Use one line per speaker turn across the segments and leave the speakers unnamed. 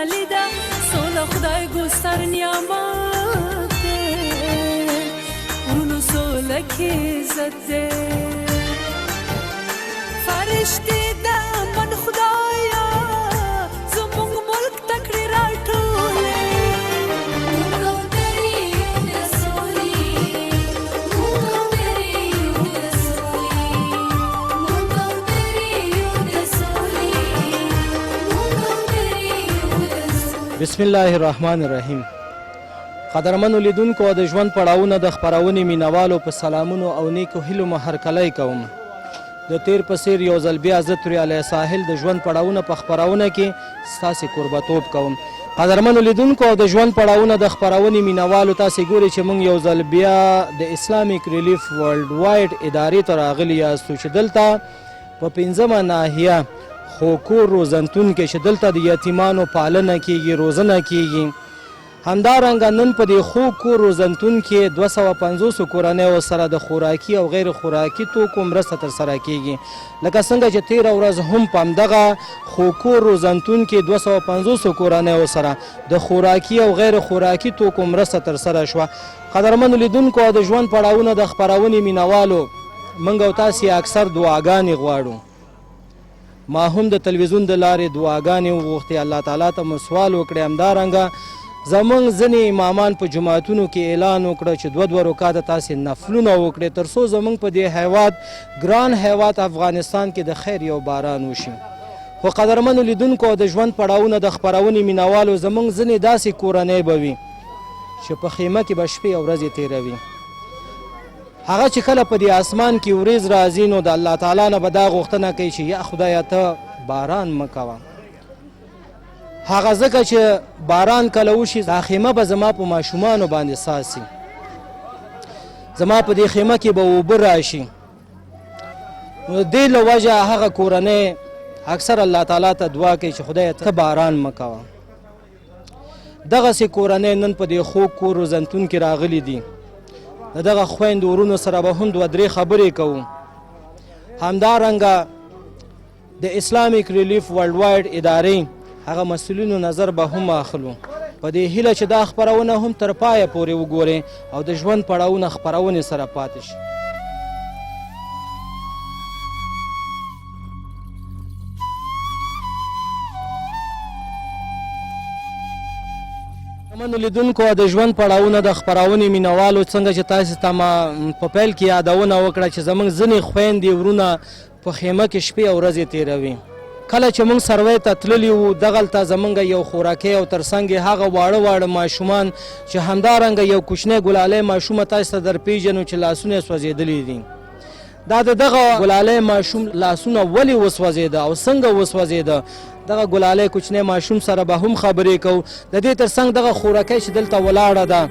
خوشحالي ده سوله خدای ګوستر نعمت دی ورونو سوله کې عزت دی فرشتې د امن خدایا زموږ ملک ته کړې راټولې
بسم الله الرحمن الرحیم. قدرمنو لیدونکو د ژوند پړاوونه د خپرونې مینوالو په سلامونو او نیکو هیلو مو هرکلی کوم. د تیر په څیر یو ځل بیا زه تورې علی ساحل د ژوند پړاوونه په خپرونه کې ستاسې کوربتوب کوم. قدرمنو لیدونکو د ژوند پړاوونه د خپرونې مینوالو تاسې ګورئ چې موږ یو ځل بیا د اسلامیک رئیلیف ورلډ وایډ ادارې ته راغلي یاستو چې دلته په 5مه ناحیه خوکور روزنتون کې چې دلته د یتیمانو پالنه کیږي، روزنه کیږي. همدارنګه نن په دې خوکور روزنتون کې 250 کورنیو سره د خوراکي او غیر خوراکي توکو مرسته ترسره کیږي. لکه څنګه چې تېره ورځ هم په همدغه خوکور روزنتون کې 250 کورنیو سره د خوراکي او غیر خوراکي توکو مرسته ترسره شوه. قدرمنو لیدونکو د ژوند پړاوونه د خپرونې مینوالو موږ او تاسې اکثر دعاګانې غواړو. ما هم د تلویزیون د لارې دعاګانې وغوښتې، الله تعالی ته مو سوال وکړې. همدارنګه زموږ ځینې امامان په جماعتونو کې اعلان وکړه چې 2 رکعاته تاسې نفلونه وکړئ تر څو زموږ په دې هیواد ګران هیواد افغانستان کې د خیر یو باران وشي. خو قدرمنو لیدونکو د ژوند پړاوونه د خپرونې مینوالو زموږ ځینې داسې کورنۍ به وي چې په خیمه کې به شپې او ورځې تېروي. هغه چې کله په دې اسمان کې وریځ راځي نو د الله تعالی نه به دا غوښتنه کوي چې یا خدایه ته باران مه کوه. هغه ځکه چې باران کله وشي دا خیمه به زما په ماشومانو باندې ساسي، زما په دې خیمه کې به اوبه راشي. نو د دې له وجه هغه کورنۍ اکثر الله تعالی ته دعا کوي چې خدایه ته باران مه کوه. دغسې کورنۍ نن په دې خوږ کور روزنتون کې راغلي دي. د دغه خویندو ورونو سره به هم 2-3 خبرې کوو. همدارنګه د اسلامیک رئیلیف ورلډ وایډ ادارې هغه مسئولینو نظر به هم اخلو په دې هیله چې دا خپرونه هم تر پایه پورې وګورئ او د ژوند پړاوونه خپرونې سره پاتې شي. منو لیدونکو د ژوند پړاوونه د خپرونې مینوالو څنګه چې تاسو ته ما په پیل کې یادونه وکړه چې زموږ ځینې خویندې ورونه په خیمه کې شپې او ورځې تېروي. کله چې موږ سروې ته تللي وو دغلته زموږ یو خوراکي او ترڅنګ یې هغه واړه ماشومان چې همدارنګه یو کوچنی ګلالی ماشومه تاسو ته درپېژنو چې لاسونه یې سوځېدلي دي. دا د دغه ګلالی ماشوم لاسونه ولې وسوځېده او څنګه وسوځېده دغه ګلالی کوچنی ماشوم سره به هم خبرې کوو. د دې ترڅنګ دغه خوراکۍ چې دلته ولاړه ده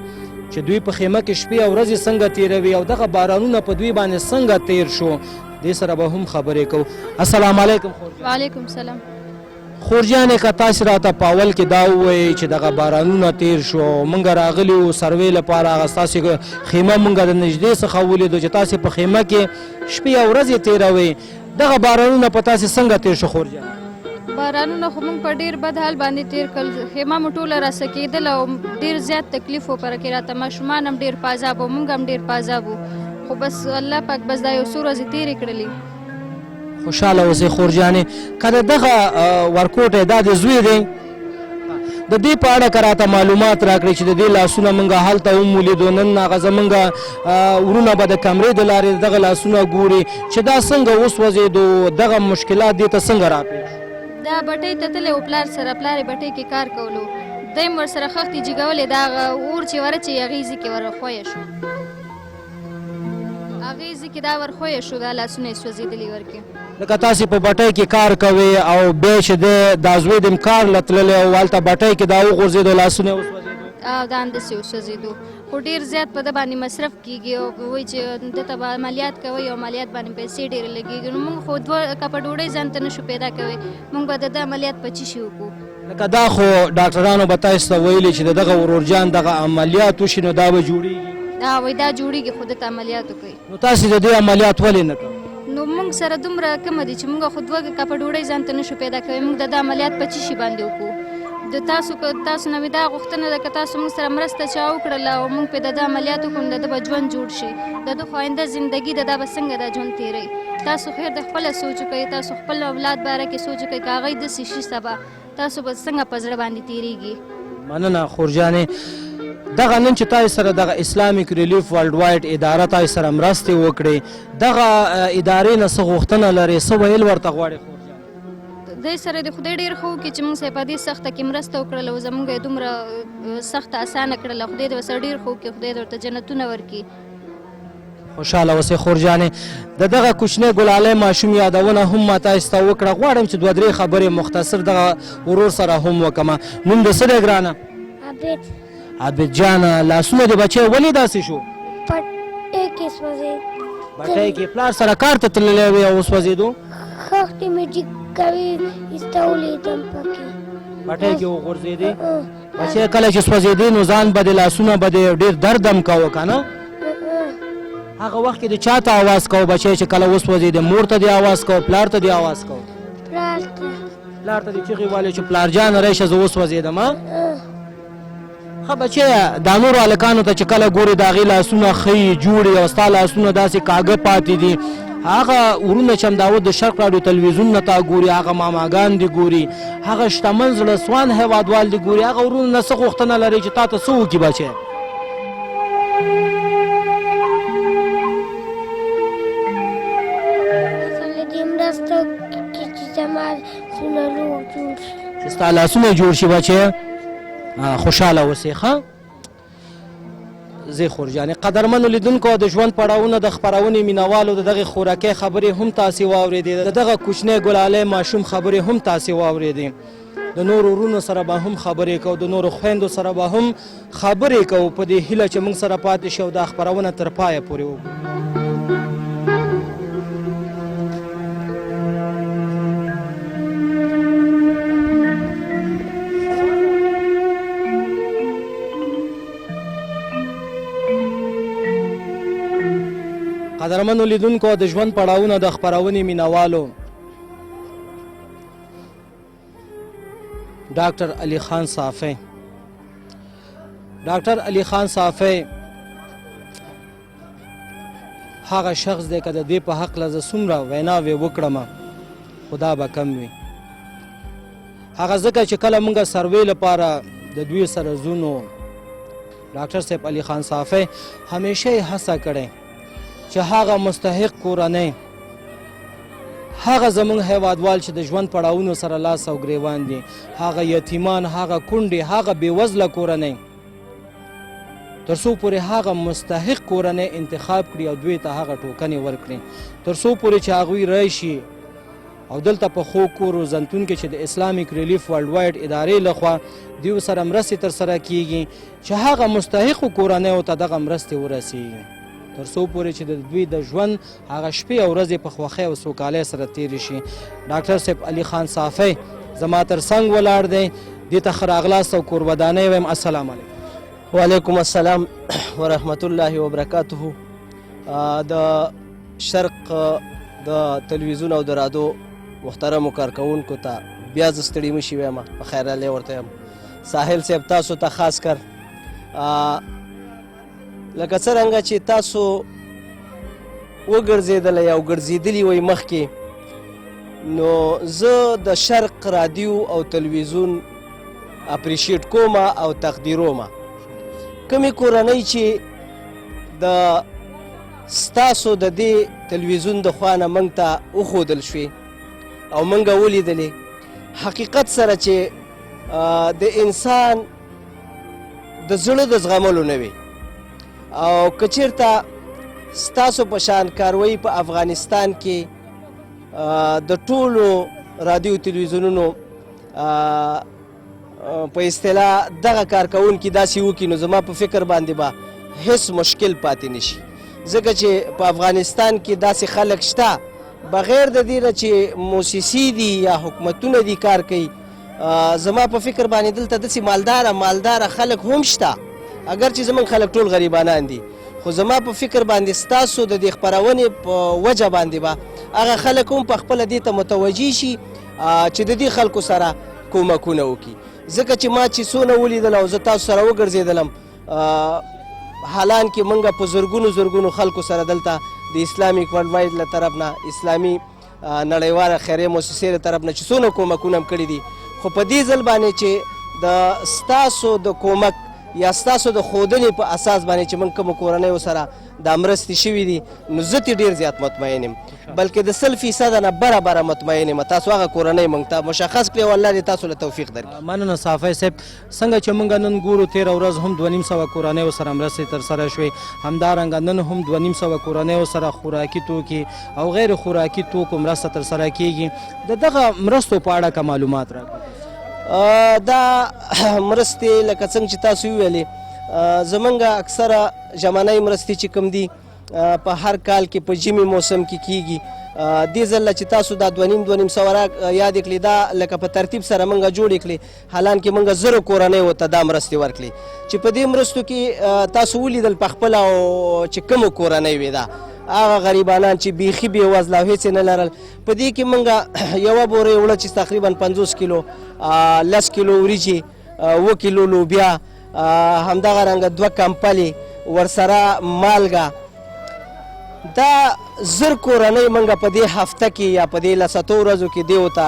چې دوی په خیمه کې شپې او ورځې څنګه تېروي او دغه بارانونه په دوی باندې څنګه تېر شو دې سره به هم خبرې کوو. السلام علیکم خورجان.
وعلیکم السلام.
خورجانې که تاسې راته په اول کې دا ووایئ چې دغه بارانونه تېر شو موږ راغلي وو سروې لپاره هغه ستاسې خیمه موږ د نږدې څخه ولیدو چې تاسې په خیمه کې شپې او ورځې تېروئ. دغه بارانونه په تاسې څنګه تېر شو خورجان؟
بارانونه خو موږ په ډېر بد حال باندې تېر کړل. خیمه مو ټوله راسکېدل او ډېر زیات تکلیف و پر کې راته. ماشومان هم ډېر په عذاب و، موږ هم ډېر په عذاب و. خو بس الله پاک بس دا یو څو ورځې تېرې کړلې.
خوشحاله اوسئ خورجانې. که د دغه ورکوټی دا د زوی دی د دې په اړه که راته معلومات راکړئ چې د دې لاسونه موږ هلته هم ولیدو. نن هغه زموږ ورونه به د کمرې د لارې دغه لاسونه ګوري چې دا څنګه وسوځېدو دغه مشکلات دې ته څنګه راپېښ شو؟
دا بټۍ ته تللی و پلار سره، پلار یې بټۍ کې کار کولو، دی هم ورسره خښتې جګولې. د هغه اور چې ورچې هغې ځي کې ورخویه شو، هغې ځي کې دا ورخویه شو، دا لاسونه یې سوځېدلي ورکې.
لکه تاسې په بټۍ کې کار کوئ او بیا چې دا زوی د کار له تللی او هلته بټۍ کې دا وغورځېدو لاسونه یې وسوځېدو؟
او دا همداسې وسوځېدو. خو ډېر زیات په ده باندې مصرف کېږي او وایي چې دته به عملیات کوئ او عملیات باندې پیسې ډېرې لګېږي. نو موږ خو 2 کپه ډوډۍ ځان ته نه شو پیدا کوئ، موږ به د ده عملیات په چی شي وکړو.
لکه دا خو ډاکټرانو به تاسو ته ویلي چې د دغه ورورجان دغه عملیات وشي نو دا به جوړېږي.
وایي دا جوړېږي خو دته عملیات وکړئ.
نو تاسې د دې عملیات ولې نه کوئ؟
نو موږ سره دومره کمه دي چې موږ خو 2 کپه ډوډۍ ځان ته نه شو پیدا کوئ. موږ د ده عملیات په چی شي باندې وکړو؟ د تاسو نه مې دا غوښتنه ده که تاسو موږ سره مرسته چا وکړله او موږ پرې د ده عملیات وکړو د ده به ژوند جوړ شي د ده خو آینده زندګي د دا به څنګه دا ژوند تېروي تاسو خیر د خپله سوچ وکړئ تاسو خپل اولاد باره کې سوچ وکړئ که هغوی داسې شي سبا تاسو به څنګه په زړه باندې تېرېږي
مننه خورجانې دغه نن چې تاسو سره دغه اسلامیک ریلیف ورلډ وایډ اداره تاسو سره مرستې وکړې دغه ادارې نه څه غوښتنه لرې څه ویل ورته غواړې خورجانې
دی سره د خدای ډېر ښه وکړي چې موږ سره په دې سخته کې مرسته وکړله او زموږ یې دومره سخته اسانه کړله خدای دې ورسره ډېر ښه وکړي خدای دې ورته جنتونه ورکړي
خوشحاله اوسئ خورجانې د دغه کوچنی ګلالی ماشوم یادونه هم ما تاسو ته وکړه غواړم چې دوه درې خبرې مختصر دغه ورور سره هم وکړم نوم د څه دی ګرانه عابد جانه لاسونه د بچی ولې داسې شو
پټۍ کې سوځېد
پټۍ کې پلار سره کار ته تللی وې او وسوځېدو
خښتې مې ټیک کوي ایسته ولیدم پکې
پټۍ کې وغورځېدې بچی کله چې سوځېدې نو ځان به د لاسونه به د ډېر درد هم کوه که نه هغه وخت کې د چا ته اواز کوه بچی چې کله وسوځېدې مور ته دې اواز کوه پلار ته دې اواز کوه پلار ته دې چغې والې چې پلار جانه رایشه زه وسوځېدم ښه بچیه دا نورو هلکانو ته چې کله ګورې د هغې لاسونه ښه جوړې او ستا لاسونه داسې کاږه پاتې دي هغه ورونه چې همداود د شرق راډیو تلویزیون نه تا ګوري هغه ماماګان دي ګوري هغه شتمن زړه سوان هیوادوال دي ګوري هغه ورونه نه څه غوښتنه لري چې تا ته څه وکړي بچی
مرسته وکړي چې زما لاسونه روغ جوړ شي
چې ستا لاسونه جوړ شي بچی خوشحاله اوسئ ښه زی خورجانې قدرمنو لیدونکو د ژوند پړاوونه د خپرونې مینوالو د دغې خوراکۍ خبرې هم تاسې واورېدې د دغه کوچنی ګلالی ماشوم خبرې هم تاسې واورېدې د نورو ورونو سره به هم خبرې کوو د نورو خویندو سره به هم خبرې کوو په دې هیله چې موږ سره پاتې شي او دا خپرونه تر پایه پورې وکړو قدرمنو لیدونکو د ژوند پړاوونه د خپرونې مینوالو ډاکټر علي خان صافی ډاکټر علي خان صافی هغه شخص دی که د دې په هکله زه څومره ویناوې وکړم خو دا به کم وي هغه ځکه چې کله موږ سروې لپاره د دوی سره ځو نو ډاکټر صاحب علي خان صافی همیشه یې هڅه کړې چې هغه مستحق کورنۍ هغه زموږ هیوادوال چې د ژوند پړاوونو سره لاس او ګریوان دي هغه یتیمان هغه کونډې هغه بېوزله کورنۍ تر څو پورې هغه مستحق کورنۍ انتخاب کړي او دوی ته هغه ټوکنې ورکړي تر څو پورې چې هغوی راشي او دلته په خوږ کور روزنتون کې چې د اسلامیک ریلیف ورلډ وایډ ادارې لخوا دوی سره مرستې ترسره کیږي چې هغه مستحقو کورنیو ته دغه مرستې ورسیږي تر څو پورې چې د دوی د ژوند هغه شپې او ورځې په خوښۍ او سوکالۍ سره تېرې شي ډاکټر صاحب علي خان صافی زما تر څنګ ولاړ دی دې ته ښه راغلاست او کوربدانۍ وایم السلام علیکم
وعلیکم السلام ورحمت الله وبرکاته د شرق د تلویزیون او د رادیو محترمو کارکوونکو ته بیا زه ستړي مه شي وایم په خیرالی ورته یم ساحل صاحب تاسو ته خاص کر لکه څرنګه چې تاسو وګرځېدلی او ګرځېدلي وئ مخکې نو زه د شرق رادیو او تلویزیون اپریشیټ کوم او تقدیروم کمې کورنۍ چې د ستاسو د دې تلویزیون د خوا نه موږ ته وښودل شوې او موږ ولیدلې حقیقت سره چې د انسان د زړه د زغملو نه وي او که چېرته ستاسو په شان کاروایي په افغانستان کې د ټولو رادیو تلویزیونونو په اصطلاح دغه کارکوونکي داسې وکړي نو زما په فکر باندې به هیڅ مشکل پاتې نشي ځکه چې په افغانستان کې داسې خلک شته بغیر د دې نه چې موسسې دي یا حکومتونه دي کار کوي زما په فکر باندې دلته داسې مالداره خلک هم شته اگر چې زموږ خلک ټول غریبانان دي خو زما په فکر باندې ستاسو د دې خپرونې په وجه باندې به هغه خلک هم په خپله دې ته متوجه شي چې د دې خلکو سره کومکونه وکړي ځکه چې ما چې څونه ولیدل او زه تاسو سره وګرځېدلم حالان کې موږ په زرګونو خلکو سره دلته د اسلامیک ورلډ واید له طرف نه اسلامي نړیواله خیریه موسسې له طرف نه چې څونه کومکونه هم کړي دي خو په دې ځل باندې چې د ستاسو د کومک یا ستاسو د ښودنې په اساس باندې چې موږ کومو کورنیو سره دا مرستې شوي دي نو زه ترې ډېر زیات مطمئن یم بلکې د 100% نه بره مطمئن یم تاسو هغه کورنۍ موږ ته مشخص کړې او الله دې تاسو له توفیق درکړي.
مننه صافی صاحب. څنګه چې موږ نن ګورو تېره ورځ هم 2500 کورنیو سره مرستې ترسره شوې همدارنګه نن هم 2500 کورنیو سره خوراکي توکي او غیر خوراکي توکو مرسته ترسره کیږي. د دغه مرستو په اړه که معلومات راکړئ.
دا مرستې لکه څنګه چې تاسو وویلې زمونږ اکثره ژمنۍ مرستې چې کوم دي په هر کال کې په ژمي موسم کې کیږي. دې ځل چې تاسو دا 2500 یاد کړئ دا لکه په ترتیب سره موږ جوړې کړې حالانکې موږ 1000 کورنیو ته دا مرستې ورکړې چې په دې مرستو کې تاسو ولیدل په خپله او چې کومو کورنۍ وې دا هغه غریبانان چې بیخي بېوزله او هېڅ یې نه لرل په دې کې موږ یوه بورۍ اوړه چې تقریبا 50 کیلو 10 کیلو وریجې 7 کیلو لوبیا همدغه رنګه 2 کمپلې ورسره مالګه دا 1000 کورنۍ موږ په دې هفته کې یا په دې 100 ورځو کې دیو ته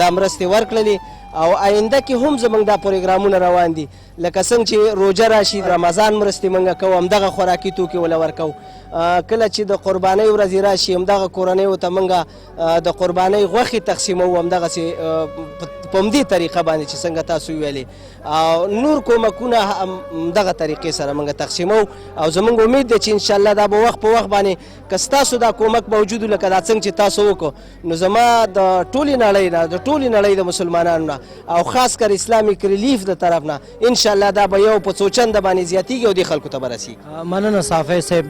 دا مرستې ورکړلې او آینده کې هم زموږ دا پروګرامونه روان دي لکه څنګه چې روژه راشي رمضان مرستې موږ کوو همدغه خوراکي توکي وله ورکوو کله چې د قربانۍ ورځې راشي همدغه کورنیو ته موږ د قربانۍ غوښې تقسیموو همدغسې په همدې طریقه باندې چې څنګه تاسو ویلې او نور کومکونه همدغه طریقې سره موږ تقسیموو او زموږ امید دی چې انشاءالله دا به وخت په وخت باندې که ستاسو دا کومک موجود لکه دا څنګه چې تاسو وکړو نو زما د ټولې نړۍ نه د ټولې نړۍ د مسلمانانو نه او خاص کر اسلامیک ریلیف د طرف نه انشاءالله دا به یو په څو چنده باندې زیاتیږي او دې خلکو ته به رسیږي.
مننه صافی صاحب.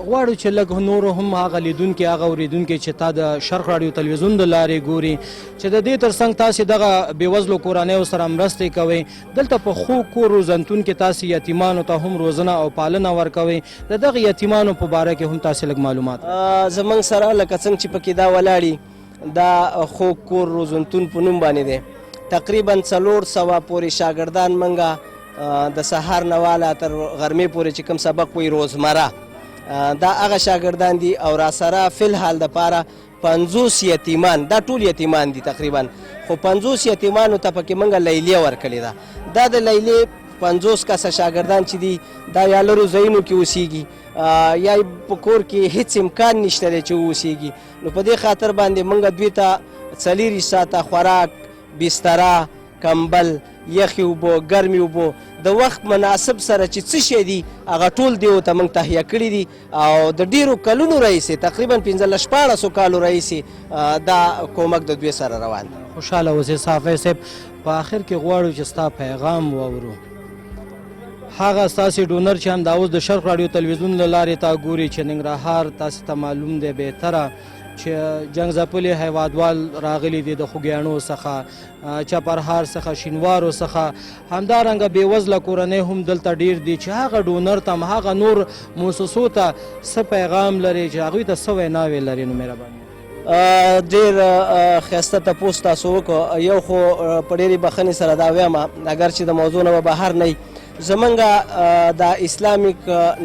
غواړو چې لږ نورو هم هغه لیدونکي هغه اورېدونکي چې تا د شرق راډیو تلویزیون د لارې ګوري چې د دې ترڅنګ تاسې دغه بېوزلو کورنیو سره مرستې کوئ دلته په خو کور روزنتون کې تاسې یتیمانو ته هم روزنه او پالنه ورکوئ د دغه یتیمانو په باره کې هم تاسې لږ معلومات
زموږ سره لکه څنګه چې پکې دا ولاړي دا خو کور روزنتون په نوم باندې دی تقریبا 400 پورې شاګردان موږ د سهار نه واله تر غرمې پورې چې کوم سبق وایي روزمره دا هغه شاګردان دي او راسره فی الحال دپاره 50 یتیمان دا ټول یتیمان دي تقریبا خو 50 یتیمانو ته پکې موږ لیلیه ورکړې ده دا د لیلیې 50 کسه شاګردان چې دي دا یا لرو ځایونو کې اوسیږي یا په کور کې هیڅ امکان نشته دی چې واوسیږي نو په دې خاطر باندې موږ دوی ته 4 ساعته خوراک بستره کمبل یخې اوبه ګرمې اوبه د وخت مناسب سره چې څه شی دي هغه ټول دیو ته موږ تهیه کړي دي او د ډېرو کلونو راهیسې تقریبا 15-16 کالو راهیسې دا کومک د دوی سره روان دی.
خوشحاله اوسئ صافی صاحب. په آخر کې غواړو چې ستا پیغام واورو هغه ستاسې ډونر چې هم دا اوس د شرق راډیو تلویزیون له لارې تا ګوري چې ننګرهار تاسې ته معلوم دی بهتره چې جنګ ځپلي هیوادوال راغلي دي د خوږیاڼو څخه چپرهار څخه شینوارو څخه همدارنګه بېوزله کورنۍ هم دلته ډېر دي چې هغه ډونر ته هغه نور موسسو ته څه پیغام لري چې هغوی ته څه ویناوې لري نو مهرباني
ډېر ښایسته تپوس تاسو وکړو یو خو په ډېرې بښنې سره دا ویم اگر چې د موضوع نه به بهر نه وي زمونږ د اسلامیک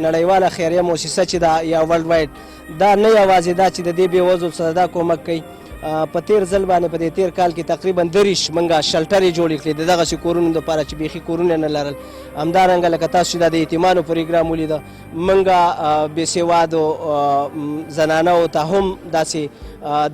نړیواله خیریه موسسه چې ده یا ورلډ واید دا نه یوازې دا چې د دې بېوزلو سره دا کومک کوي په تیر ځل باندې په دې تیر کال کې تقریبا 30 موږ شلټرې جوړې کړې د دغسې کورونو دپاره چې بیخي کورونه نه لرل همدارنګه لکه تاسو چې دا د یتیمانو پروګرام ولیده موږ بېسوادو زنانو ته هم داسې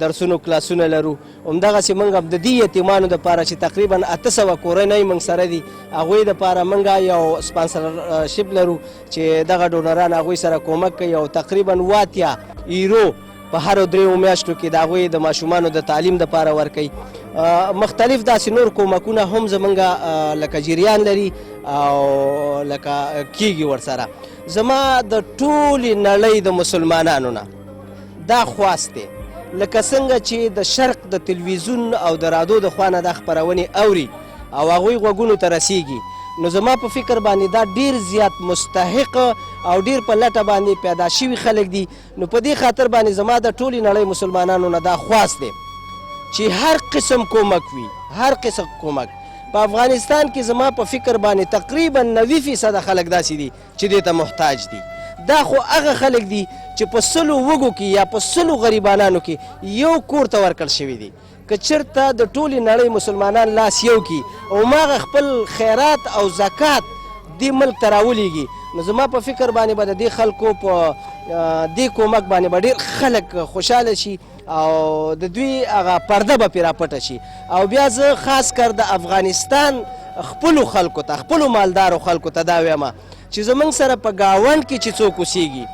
درسونو کلاسونه لرو همدغسې موږ د دې یتیمانو دپاره چې تقریبا 800 کورنۍ موږ سره دي هغوی دپاره موږ یو سپانسرشپ لرو چې دغه ډونران هغوی سره کومک کوي او تقریبا 80 یورو په هرو 3 میاشتو کې د هغوی د ماشومانو د تعلیم دپاره ورکوي مختلف داسې نور کومکونه هم زمونږ لکه جریان لري او لکه کیږي ورسره زما د ټولې نړۍ د مسلمانانو نه دا خواست دی لکه څنګه چې د شرق د تلویزیون او د رادیو د خوا نه دا خپرونې اوري او هغوی غوږونو ته رسیږي نو زما په فکر باندې دا ډیر زیات مستحق او ډیر په لټه باندې پیدا شوي خلک دي نو په دې خاطر باندې زما د ټولې نړۍ مسلمانانو نه دا خواست دی چې هر قسم کومک وي هر قسم کومک په افغانستان کې زما په فکر باندې تقریبا 90% خلک داسې دي چې دې ته محتاج دي. دا خو هغه خلک دي چې په 100 وږو کې یا په 100 غریبانانو کې یو کور ته ورکړل شوي دي. که چېرته د ټولې نړۍ مسلمانان لاس یو کړي او هماغه خپل خیرات او زکات دې ملک ته راولېږي، نو زما په فکر باندې به د دې خلکو په دې کومک باندې به ډېر خلک خوشحاله شي او د دوی هغه پرده به پرې راپټه شي. او بیا زه خاص کر د افغانستان خپلو خلکو ته، خپلو مالدارو خلکو ته دا وایم چې زمونږ سره په ګاونډ کې چې څوک اوسېږي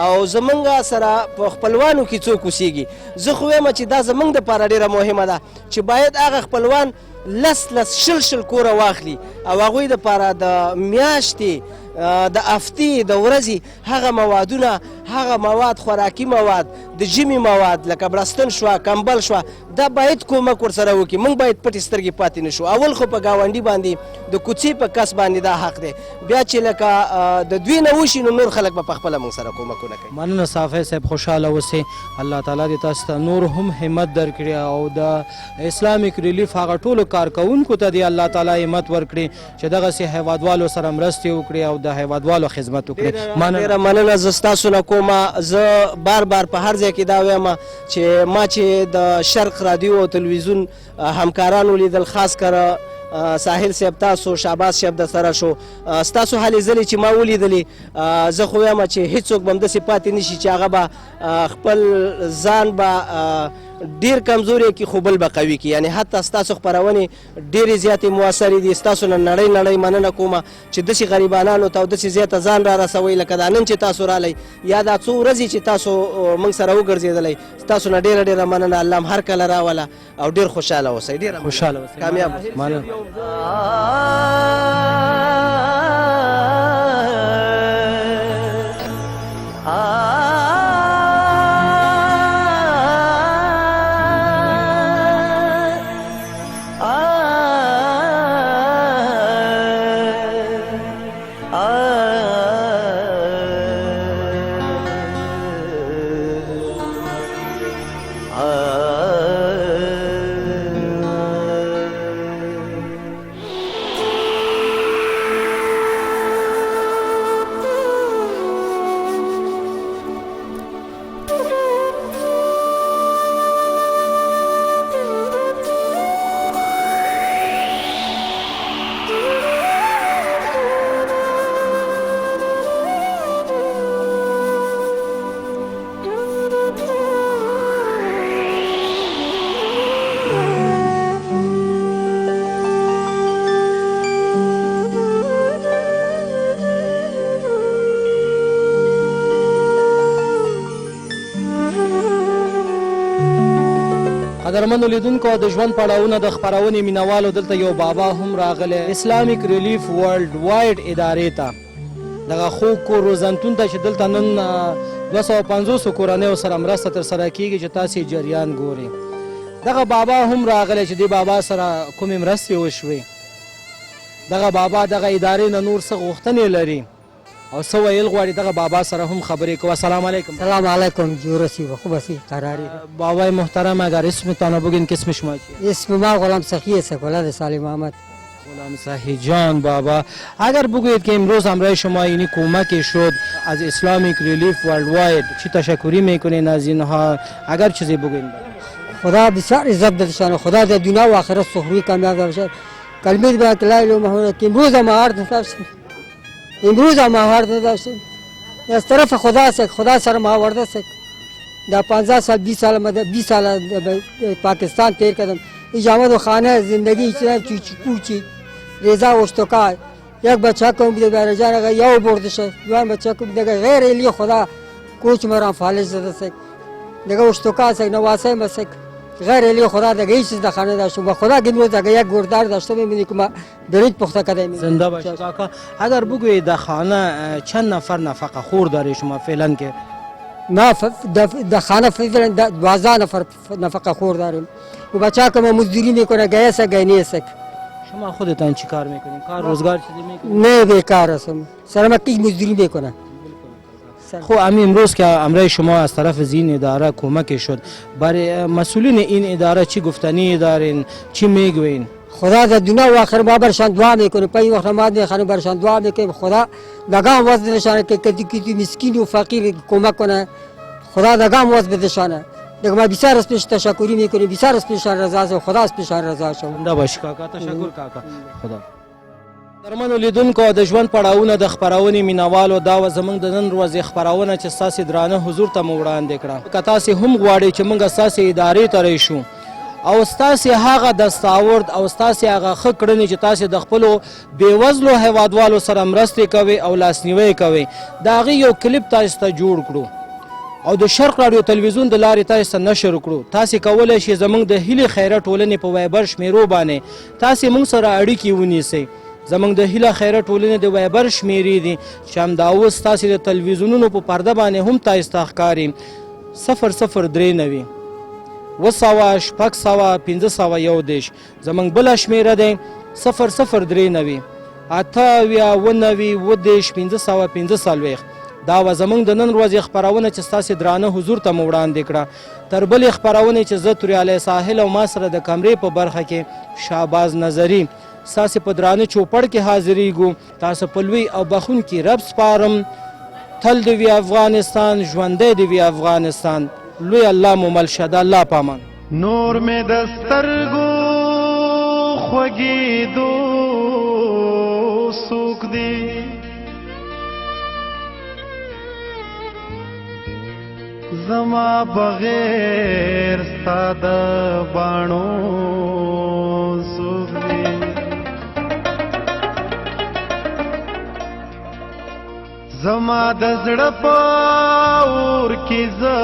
او زمونږ سره په خپلوانو کې څوک اوسېږي، زه خو وایم چې دا زمونږ دپاره ډېره مهمه ده چې باید هغه خپلوان لس شل کوره واخلي او هغوی دپاره د میاشتې د هفتې د ورځې هغه موادونه، هغه مواد، خوراکي مواد، د ژمي مواد لکه بړستن شوه، کمبل شوه، دا باید کومک ورسره وکړي. موږ باید پټې سترګې پاتې نه شو. اول خو په ګاونډي باندې د کوڅې په کس باندې دا حق دی، بیا چې لکه د دوی نه وشي نو نور خلک به پخپله موږ سره کومکونه کوي.
مننه صافی صاحب، خوشحاله اوسئ. الله تعالی دې تاسو ته نور هم همت درکړي او د اسلامیک ریلیف هغه ټولو کارکوونکو ته دې الله تعالی همت ورکړي چې دغسې هیوادوالو سره مرستې وکړي او د هیوادوالو خدمت وکړي.
ډېره مننه زه ستاسو نه کومه. زه بار په هر ځای کې دا وایم چې ما چې د شرق رادیو او تلویزیون همکارانو لیدل، خاص کر ساحل صاحب، تاسو شعباز صاحب در سره شو، ستاسو هلې ځلې چې ما ولیدلې، زه خو وایم چې هېڅوک به همداسې پاتې نه شي چې هغه به خپل ځان به ډېر کمزوری کړي خو بل به قوي کړي. یعنې حتی ستاسو خپرونې ډېرې زیاتې مؤثرې دي. ستاسو نه نړۍ مننه کومه چې داسې غریبانانو ته او داسې زیاته ځان را رسوئ لکه دا نن چې تاسو رالی یا دا څو ورځې چې تاسو موږ سره وګرځېدلی. ستاسو نه ډېره مننه. الله هم هر کله راوله او ډېر خوشحاله اوسئ. ډېره
خوشحاله اوسئ،
کامیاب
مننه. قدرمنو لیدونکو د ژوند پړاوونه د خپرونې مینوالو، دلته یو بابا هم راغلی اسلامیک ریلیف ورلډ وایډ ادارې ته، دغه خوږ کور روزنتون ته چې دلته نن 250 کورنیو سره مرسته ترسره کیږي چې تاسې جریان ګورئ. دغه بابا هم راغلی چې دې بابا سره کومې مرستې وشوې. دغه بابا دغه ادارې نه نور څه غوښتنې لري او څه ویل غواړي، دغه بابا سره هم خبرې کوو. السلام علیکم.
سلام علیکم جو رسی و خوب اسی قراری.
بابای محترم، اگر اسمتان بگین که اسم شما چیه؟
اسم ما غلام سخی است، ولد سالم احمد.
غلام سخی جان بابا، اگر بگویید که امروز همراه شما اینی کمکی شد از اسلامیک ریلیف ورلد واید، چی تشکری میکنین از اینها؟ اگر چیزی بگویید.
خدا بسیار عزت بدهشان، خدا در دنیا و آخرت سخری کامیاب بشه. کلمه به لا اله الا محمد که امروز ما عرض داشتیم، امروز ما عرض داشتیم از طرف خدا است، خدا سر ما آورده است. در 15 سال 20 سال مده 20 سال پاکستان تیر کردم. اجامت و خانه زندگی چه چی رضا وشتوکا یک بچه کو بده برجان اگر یو برده شه جوان بچه کو بده غیر الی خدا کوچ مرام فالج زده است. دیگه وشتوکا است نواسه مسک غیر الی خدا دیگه هیچ چیز خانه داشتم. با خدا گنو دیگه یک گردار داشتم میبینی که ما برید پخته کردیم.
زنده باشید کاکا. اگر بگویید در خانه چند نفر نفقه خور داره شما فعلا؟ که
ما در خانه فعلا 12 نفر نفقه خور داریم و بچه که ما مزدوری میکنه گیه سه گیه نیست.
شما خودتان چی کار میکنین؟ کار روزگار چیزی میکنین؟
نه بیکار هستم، سر ما کیش مزدوری میکنه.
خب امروز که امروز شما از طرف این اداره کمک شد، برای مسئولین این اداره چی گفتنی دارین؟ چی میگوین؟
خدا در دنیا و آخر ما برشان دعا میکنه. پای وقت نماز میخوانیم برشان دعا میکنیم خدا دگام وز بدشانه که کسی مسکین و فقیر کمک کنه. خدا دگام وز بدشانه. دیگه ما بسیار از پیش تشکری میکنیم، بسیار از پیشان رضا است و خدا از پیشان رضا شو.
دا باش کاکا، تشکر کاکا. خدا درمنو لیدونکو د ژوند پړاوونه د خپرونې مینوالو دا و زموږ د نن ورځې خپرونه چې ستاسې درانه حضور ته مو وړاندې کړه. که تاسې هم غواړئ چې موږ ستاسې ادارې ته راشو او ستاسې هغه دستاورد او ستاسې هغه ښه کړنې چې تاسې د خپلو بېوزلو هیوادوالو سره مرستې کوئ او لاسنیوی کوئ، د هغې یو کلیپ تاسې ته جوړ کړو او د شرق راډیو تلویزیون د لارې تاسې ته نشر کړو. تاسې کولی شئ زموږ د هیلې خیره ټولنې په وایبر شمیرو باندې تاسې موږ سره اړیکې ونیسئ. زموږ د هیله خیره ټولنې د وایبر شمیرې دي چې همدا اوس تاسې د تلویزیونونو په پرده باندې هم تاسې ته ښکاري 0039 200 600 501. زموږ بله شمیره دی 0039 88 545. دا و زموږ د نن ورځې خپرونه چې ستاسې درانه حضور ته مو وړاندې کړه. تر بلې خپرونې چې زه توریالی ساحل او ما سره د کمرې په برخه کې شهباز نظري ستاسې په درانه چوپړ کې حاضریږو. تاسو په لوی او بخونکي رب سپارم. تل دې وي افغانستان، ژوندی دې وي افغانستان. لوی الله مو مل شه. د الله په امان.
نور مې د سترګو خوږېدو څوک دی، زما بغیر ستا د باڼو څوک دی. زما د زړه په اور کې زه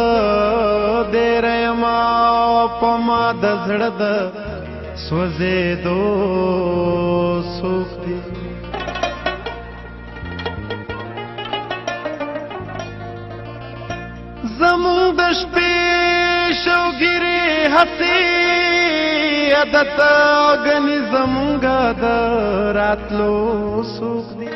ډېر یم او په ما د زړه د سوځېدو څوک دی. زموږ د شپې شوګیرې هسې عادت ګنې زموږ د راتلو څوک دی.